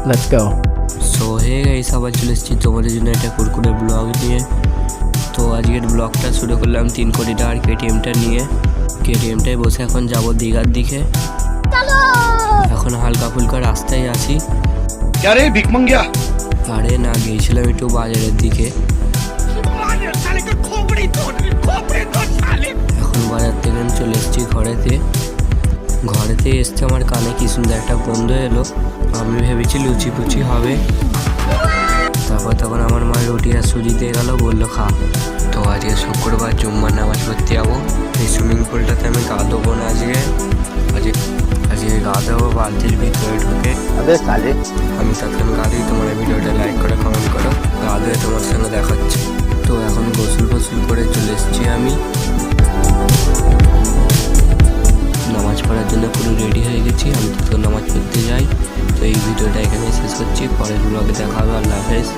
Let's go. So hey guys, আবার চলে এসেছি তোমাদের জন্য একটা কুরকুরে ব্লগ নিয়ে। তো আজকের ব্লগটা শুরু করলাম 3 কোটি টাকার কেটিএমটা নিয়ে। কেটিএমটায় বসে এখন যাবো দীঘার দিকে। এখন হালকা ফুলকা রাস্তায় আছি। আরে না, গিয়েছিলাম একটু বাজারের দিকে। এখন বাজার থেকে চলে এসেছি ঘরেতে এসছে আমার কানে কি সুন্দর একটা গন্ধ এলো। আমি ভেবেছি লুচি ফুচি হবে। তারপর তখন আমার মা রুটি আর সুজি দিয়ে গেল, বললো খা। তো আজকে শুক্রবার, জুম্মার নামাজ পড়তে যাবো। এই সুইমিং পুলটাতে আমি গা দেবো না আজকে গা দেবো বালতির ভিতরে ঢুকে। আমি তখন গা দিই। তোমার ভিডিওটা লাইক করে কমেন্ট করো। গা ধুয়ে তোমার সঙ্গে দেখাচ্ছি। তো এখন গোসল করে চলে এসেছি আমি। নামাজ পড়ার জন্য পুরো রেডি হয়ে গেছি। আমি তো নামাজ পড়তে যাই। তো এই ভিডিওটা এখানে শেষ করছি। পরের ব্লগে দেখা হবে। আল্লাহ হাফেজ।